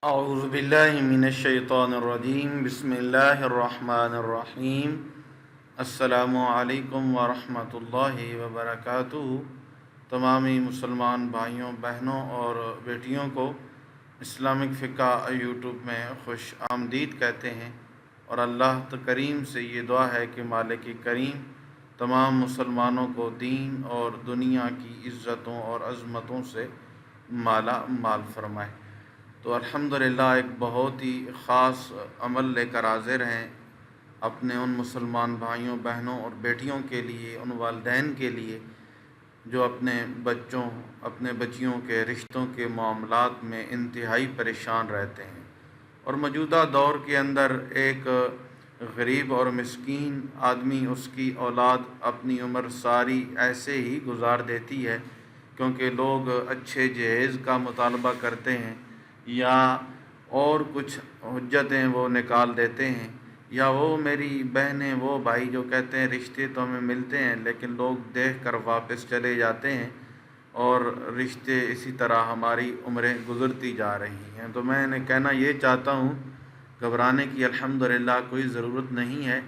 اعوذ باللہ من الشیطان الرجیم بسم اللہ الرحمن الرحیم السلام علیکم ورحمۃ اللہ وبرکاتہ۔ تمامی مسلمان بھائیوں، بہنوں اور بیٹیوں کو اسلامک فقہ یوٹیوب میں خوش آمدید کہتے ہیں، اور اللہ کریم سے یہ دعا ہے کہ مالک کریم تمام مسلمانوں کو دین اور دنیا کی عزتوں اور عظمتوں سے مالا مال فرمائے۔ تو الحمدللہ ایک بہت ہی خاص عمل لے کر حاضر ہیں اپنے ان مسلمان بھائیوں، بہنوں اور بیٹیوں کے لیے، ان والدین کے لیے جو اپنے بچوں، اپنے بچیوں کے رشتوں کے معاملات میں انتہائی پریشان رہتے ہیں، اور موجودہ دور کے اندر ایک غریب اور مسکین آدمی، اس کی اولاد اپنی عمر ساری ایسے ہی گزار دیتی ہے کیونکہ لوگ اچھے جہیز کا مطالبہ کرتے ہیں یا اور کچھ حجتیں وہ نکال دیتے ہیں، یا وہ میری بہنیں، وہ بھائی جو کہتے ہیں رشتے تو ہمیں ملتے ہیں لیکن لوگ دیکھ کر واپس چلے جاتے ہیں، اور رشتے اسی طرح ہماری عمریں گزرتی جا رہی ہیں۔ تو میں نے کہنا یہ چاہتا ہوں، گھبرانے کی الحمدللہ کوئی ضرورت نہیں ہے۔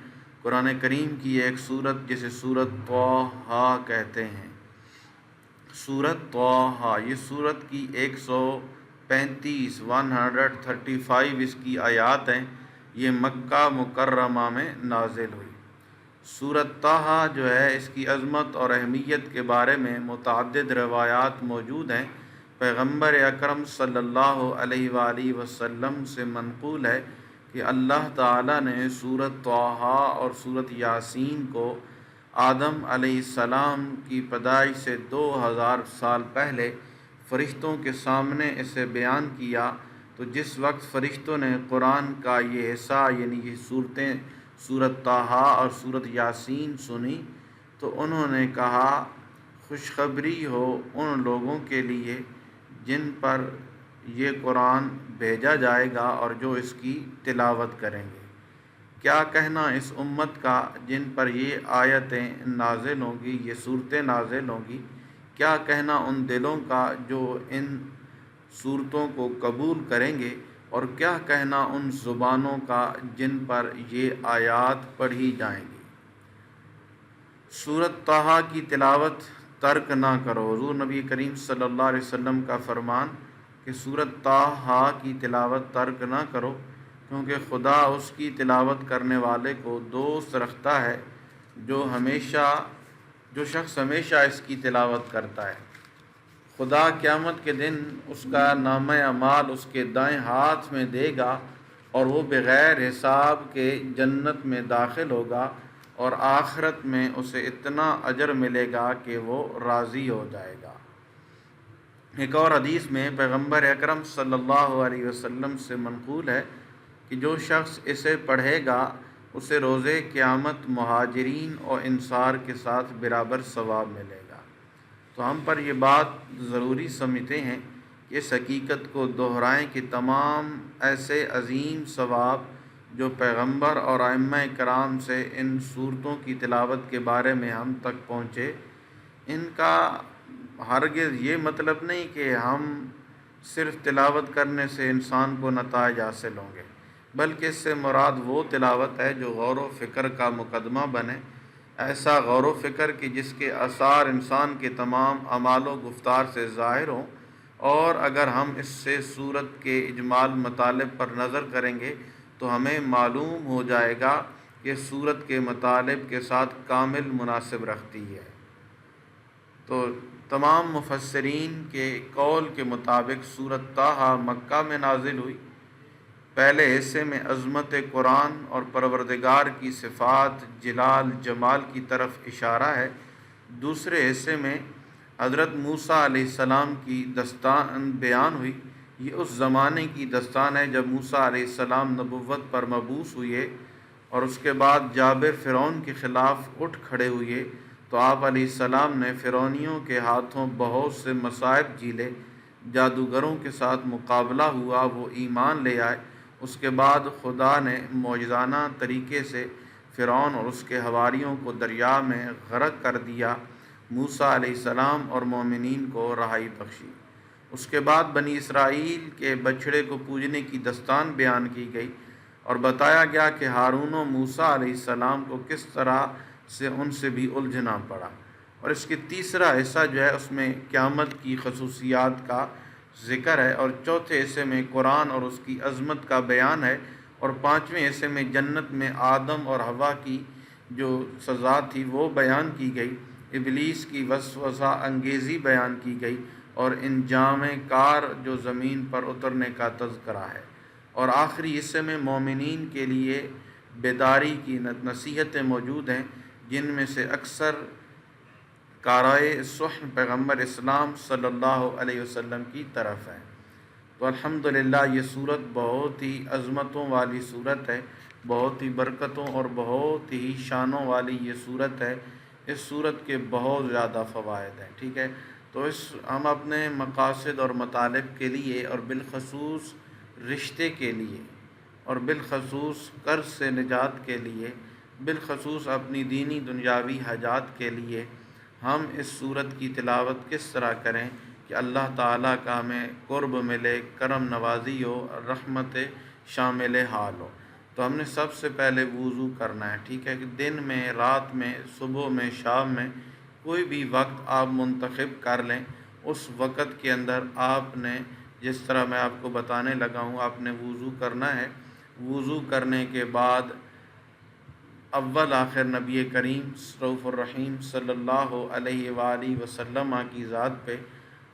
قرآن کریم کی ایک سورت جسے سورت طٰہٰ کہتے ہیں، سورت طٰہٰ، یہ سورت کی 135 اس کی آیات ہیں، یہ مکہ مکرمہ میں نازل ہوئی۔ سورت طٰہٰ جو ہے، اس کی عظمت اور اہمیت کے بارے میں متعدد روایات موجود ہیں۔ پیغمبر اکرم صلی اللہ علیہ وآلہ وسلم سے منقول ہے کہ اللہ تعالیٰ نے سورت طٰہٰ اور سورت یاسین کو آدم علیہ السلام کی پیدائش سے 2000 سال پہلے فرشتوں کے سامنے اسے بیان کیا، تو جس وقت فرشتوں نے قرآن کا یہ حصہ یعنی یہ صورتیں، سورت طٰہٰ اور سورت یاسین سنی، تو انہوں نے کہا خوشخبری ہو ان لوگوں کے لیے جن پر یہ قرآن بھیجا جائے گا اور جو اس کی تلاوت کریں گے۔ کیا کہنا اس امت کا جن پر یہ آیتیں نازل ہوں گی، یہ صورتیں نازل ہوں گی، کیا کہنا ان دلوں کا جو ان صورتوں کو قبول کریں گے، اور کیا کہنا ان زبانوں کا جن پر یہ آیات پڑھی جائیں گی۔ سورت طٰہٰ کی تلاوت ترک نہ کرو۔ حضور نبی کریم صلی اللہ علیہ وسلم کا فرمان کہ سورت طٰہٰ کی تلاوت ترک نہ کرو، کیونکہ خدا اس کی تلاوت کرنے والے کو دوست رکھتا ہے جو شخص ہمیشہ اس کی تلاوت کرتا ہے۔ خدا قیامت کے دن اس کا نامہ اعمال اس کے دائیں ہاتھ میں دے گا، اور وہ بغیر حساب کے جنت میں داخل ہوگا، اور آخرت میں اسے اتنا اجر ملے گا کہ وہ راضی ہو جائے گا۔ ایک اور حدیث میں پیغمبر اکرم صلی اللہ علیہ وسلم سے منقول ہے کہ جو شخص اسے پڑھے گا اسے روز قیامت مہاجرین اور انصار کے ساتھ برابر ثواب ملے گا۔ تو ہم پر یہ بات ضروری سمجھتے ہیں کہ اس حقیقت کو دہرائیں کہ تمام ایسے عظیم ثواب جو پیغمبر اور ائمہ کرام سے ان صورتوں کی تلاوت کے بارے میں ہم تک پہنچے، ان کا ہرگز یہ مطلب نہیں کہ ہم صرف تلاوت کرنے سے انسان کو نتائج حاصل ہوں گے، بلکہ اس سے مراد وہ تلاوت ہے جو غور و فکر کا مقدمہ بنے، ایسا غور و فکر کہ جس کے آثار انسان کے تمام اعمال و گفتار سے ظاہر ہوں۔ اور اگر ہم اس سے سورت کے اجمال مطالب پر نظر کریں گے تو ہمیں معلوم ہو جائے گا کہ سورت کے مطالب کے ساتھ کامل مناسب رکھتی ہے۔ تو تمام مفسرین کے قول کے مطابق سورت طٰہٰ مکہ میں نازل ہوئی۔ پہلے حصے میں عظمت قرآن اور پروردگار کی صفات، جلال، جمال کی طرف اشارہ ہے۔ دوسرے حصے میں حضرت موسیٰ علیہ السلام کی داستان بیان ہوئی۔ یہ اس زمانے کی داستان ہے جب موسیٰ علیہ السلام نبوت پر مبعوث ہوئے، اور اس کے بعد جابر فرعون کے خلاف اٹھ کھڑے ہوئے، تو آپ علیہ السلام نے فرعونیوں کے ہاتھوں بہت سے مصائب جھیلے، جادوگروں کے ساتھ مقابلہ ہوا، وہ ایمان لے آئے۔ اس کے بعد خدا نے معجزانہ طریقے سے فرعون اور اس کے حواریوں کو دریا میں غرق کر دیا، موسیٰ علیہ السلام اور مومنین کو رہائی بخشی۔ اس کے بعد بنی اسرائیل کے بچھڑے کو پوجنے کی دستان بیان کی گئی اور بتایا گیا کہ ہارون و موسیٰ علیہ السلام کو کس طرح سے ان سے بھی الجھنا پڑا۔ اور اس کے تیسرا حصہ جو ہے اس میں قیامت کی خصوصیات کا ذکر ہے، اور چوتھے حصے میں قرآن اور اس کی عظمت کا بیان ہے، اور پانچویں حصے میں جنت میں آدم اور حوا کی جو سزا تھی وہ بیان کی گئی، ابلیس کی وسوسہ انگیزی بیان کی گئی، اور انجام کار جو زمین پر اترنے کا تذکرہ ہے، اور آخری حصے میں مومنین کے لیے بیداری کی نصیحتیں موجود ہیں، جن میں سے اکثر کارائے صحن پیغمبر اسلام صلی اللہ علیہ وسلم کی طرف ہے۔ تو الحمدللہ یہ صورت بہت ہی عظمتوں والی صورت ہے، بہت ہی برکتوں اور بہت ہی شانوں والی یہ صورت ہے۔ اس صورت کے بہت زیادہ فوائد ہیں، ٹھیک ہے۔ تو ہم اپنے مقاصد اور مطالب کے لیے، اور بالخصوص رشتے کے لیے، اور بالخصوص قرض سے نجات کے لیے، بالخصوص اپنی دینی دنیاوی حاجات کے لیے ہم اس صورت کی تلاوت کس طرح کریں کہ اللہ تعالیٰ کا ہمیں قرب ملے، کرم نوازی ہو، رحمت شامل حال ہو۔ تو ہم نے سب سے پہلے وضو کرنا ہے، ٹھیک ہے، کہ دن میں، رات میں، صبح میں، شام میں کوئی بھی وقت آپ منتخب کر لیں، اس وقت کے اندر آپ نے جس طرح میں آپ کو بتانے لگا ہوں آپ نے وضو کرنا ہے۔ وضو کرنے کے بعد اول آخر نبی کریم رؤوف الرحیم صلی اللہ علیہ وآلہ وسلم کی ذات پہ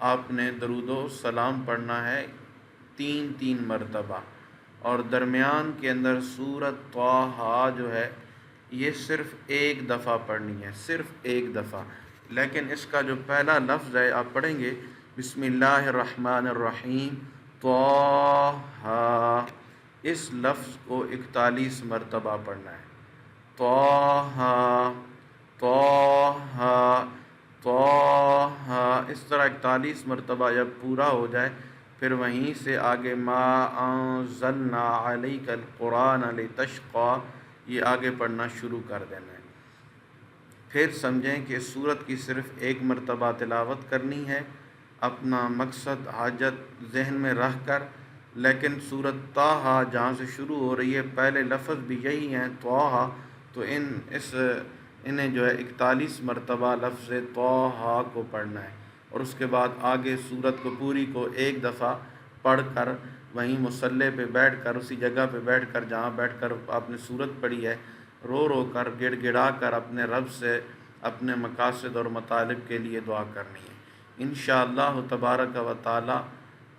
آپ نے درود و سلام پڑھنا ہے 3 مرتبہ، اور درمیان کے اندر سورۃ طٰہٰ جو ہے یہ صرف ایک دفعہ پڑھنی ہے، صرف ایک دفعہ، لیکن اس کا جو پہلا لفظ ہے آپ پڑھیں گے بسم اللہ الرحمن الرحیم طٰہٰ، اس لفظ کو 41 مرتبہ پڑھنا ہے۔ طٰہٰ طٰہٰ طٰہٰ، اس طرح 41 مرتبہ جب پورا ہو جائے پھر وہیں سے آگے ما انزلنا علیک القرآن لتشقیٰ یہ آگے پڑھنا شروع کر دینا ہے۔ پھر سمجھیں کہ اس سورت کی صرف ایک مرتبہ تلاوت کرنی ہے، اپنا مقصد حاجت ذہن میں رکھ کر، لیکن سورۃ طٰہٰ جہاں سے شروع ہو رہی ہے پہلے لفظ بھی یہی ہیں طٰہٰ، تو انہیں جو ہے 41 مرتبہ لفظ طٰہٰ کو پڑھنا ہے، اور اس کے بعد آگے سورت کو پوری کو ایک دفعہ پڑھ کر وہیں مصلی پہ بیٹھ کر، اسی جگہ پہ بیٹھ کر جہاں بیٹھ کر آپ نے سورت پڑھی ہے، رو رو کر گڑ گڑا کر اپنے رب سے اپنے مقاصد اور مطالب کے لیے دعا کرنی ہے۔ انشاءاللہ تبارک و تعالی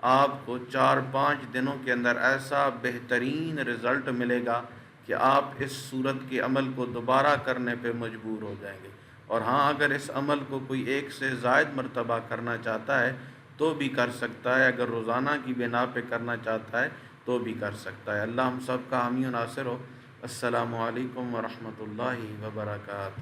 آپ کو 4-5 دنوں کے اندر ایسا بہترین رزلٹ ملے گا کہ آپ اس صورت کے عمل کو دوبارہ کرنے پہ مجبور ہو جائیں گے، اور ہاں اگر اس عمل کو کوئی ایک سے زائد مرتبہ کرنا چاہتا ہے تو بھی کر سکتا ہے، اگر روزانہ کی بنا پہ کرنا چاہتا ہے تو بھی کر سکتا ہے۔ اللہ ہم سب کا حامی و ناصر ہو۔ السلام علیکم ورحمۃ اللہ وبرکاتہ۔